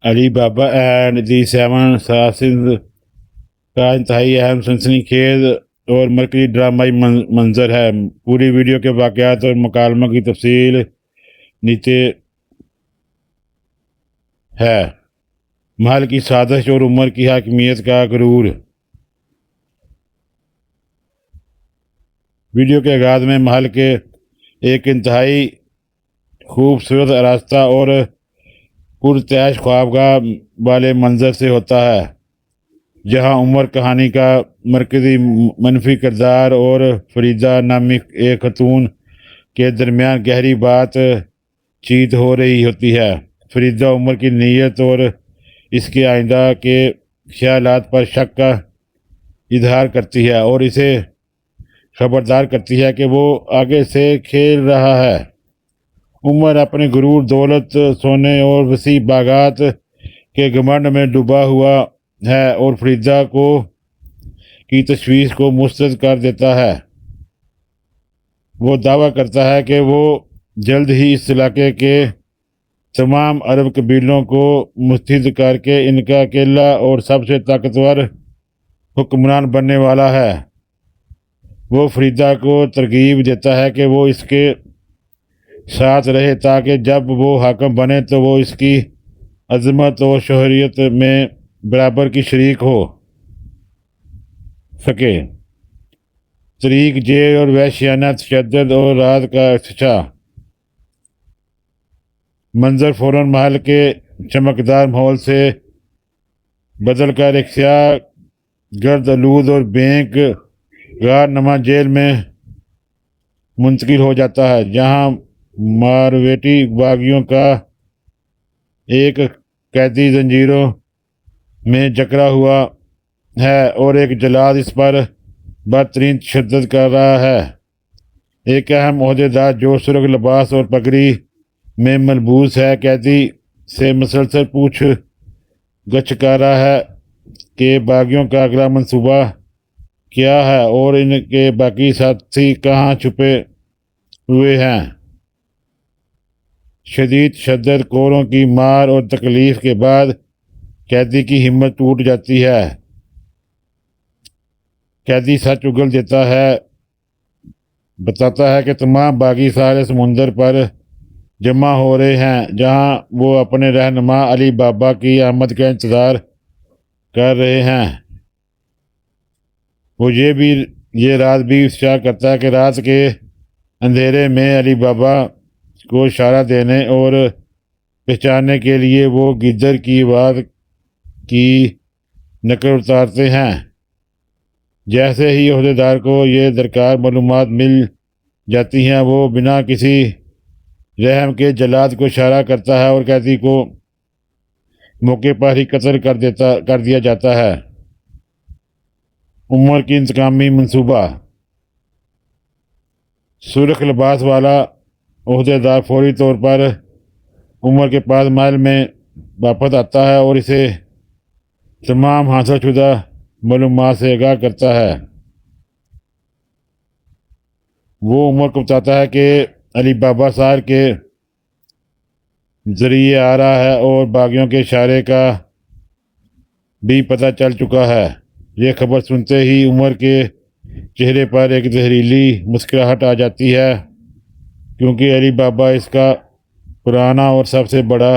علی بابا and the seven اساسنز کا انتہائی اہم سنسنی خیز اور مرکزی ڈرامائی منظر ہے۔ پوری ویڈیو کے واقعات اور مکالموں کی تفصیل نیچے ہے۔ محل کی سازش اور عمر کی حاکمیت کا غرور۔ ویڈیو کے آغاز میں محل کے ایک انتہائی خوبصورت آراستہ اور پرتعیش خوابگاہ والے منظر سے ہوتا ہے، جہاں عمر کہانی کا مرکزی منفی کردار اور فریدہ نامی ایک خاتون کے درمیان گہری بات چیت ہو رہی ہوتی ہے۔ فریدہ عمر کی نیت اور اس کے آئندہ کے خیالات پر شک کا اظہار کرتی ہے اور اسے خبردار کرتی ہے کہ وہ آگے سے کھیل رہا ہے۔ عمر اپنے غرور، دولت، سونے اور وسیع باغات کے گھمنڈ میں ڈوبا ہوا ہے اور فریدہ کی تشویش کو مسترد کر دیتا ہے۔ وہ دعویٰ کرتا ہے کہ وہ جلد ہی اس علاقے کے تمام عرب قبیلوں کو متحد کر کے ان کا اکیلا اور سب سے طاقتور حکمران بننے والا ہے۔ وہ فریدہ کو ترغیب دیتا ہے کہ وہ اس کے ساتھ رہے تاکہ جب وہ حاکم بنے تو وہ اس کی عظمت اور شہریت میں برابر کی شریک ہو سکے۔ طریق جیل اور وحشیانہ تشدد اور رات کا افشا۔ منظر فوراً محل کے چمکدار ماحول سے بدل کر ایک سیاہ، گرد آلود اور بینک غار نما جیل میں منتقل ہو جاتا ہے، جہاں مارویٹی باغیوں کا ایک قیدی زنجیروں میں جکڑا ہوا ہے اور ایک جلاد اس پر بدترین تشدد کر رہا ہے۔ ایک اہم عہدیدار جو سرخ لباس اور پگڑی میں ملبوس ہے، قیدی سے مسلسل پوچھ گچھ کر رہا ہے کہ باغیوں کا اگلا منصوبہ کیا ہے اور ان کے باقی ساتھی کہاں چھپے ہوئے ہیں۔ شدید تشدد، کوڑوں کی مار اور تکلیف کے بعد قیدی کی ہمت ٹوٹ جاتی ہے۔ قیدی سچ اگل دیتا ہے، بتاتا ہے کہ تمام باغی سارے سمندر پر جمع ہو رہے ہیں، جہاں وہ اپنے رہنما علی بابا کی آمد کا انتظار کر رہے ہیں۔ وہ یہ راز بھی افشا کرتا ہے کہ رات کے اندھیرے میں علی بابا کو اشارہ دینے اور پہچاننے کے لیے وہ گدر کی آواز کی نقل اتارتے ہیں۔ جیسے ہی عہدیدار کو یہ درکار معلومات مل جاتی ہیں، وہ بنا کسی رحم کے جلاد کو اشارہ کرتا ہے اور قیدی کو موقع پر ہی قتل کر دیا جاتا ہے۔ عمر کی انتقامی منصوبہ۔ سرخ لباس والا عہدیدار فوری طور پر عمر کے پاس محل میں واپس آتا ہے اور اسے تمام حاصل شدہ معلومات سے آگاہ کرتا ہے۔ وہ عمر کو بتاتا ہے کہ علی بابا سار کے ذریعے آ رہا ہے اور باغیوں کے اشارے کا بھی پتہ چل چکا ہے۔ یہ خبر سنتے ہی عمر کے چہرے پر ایک زہریلی مسکراہٹ آ جاتی ہے، کیونکہ علی بابا اس کا پرانا اور سب سے بڑا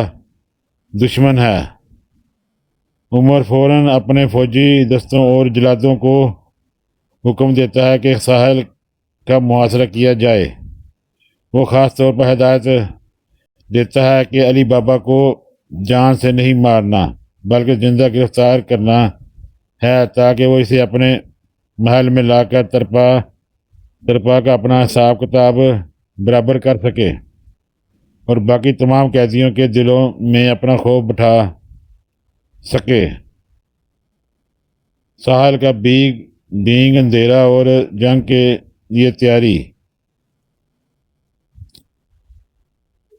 دشمن ہے۔ عمر فوراً اپنے فوجی دستوں اور جلادوں کو حکم دیتا ہے کہ ساحل کا محاصرہ کیا جائے۔ وہ خاص طور پر ہدایت دیتا ہے کہ علی بابا کو جان سے نہیں مارنا بلکہ زندہ گرفتار کرنا ہے، تاکہ وہ اسے اپنے محل میں لا کر ترپا کا اپنا حساب کتاب برابر کر سکے اور باقی تمام قیدیوں کے دلوں میں اپنا خوف بٹھا سکے۔ ساحل کا بینگ اندھیرا اور جنگ کے لیے تیاری۔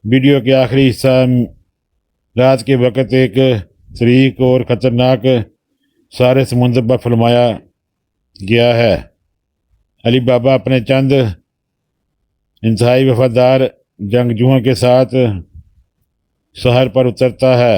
ویڈیو کے آخری حصہ رات کے وقت ایک تاریک اور خطرناک سارے سمندر پر فلمایا گیا ہے۔ علی بابا اپنے چند انتہائی وفادار جنگجوؤں کے ساتھ شہر پر اترتا ہے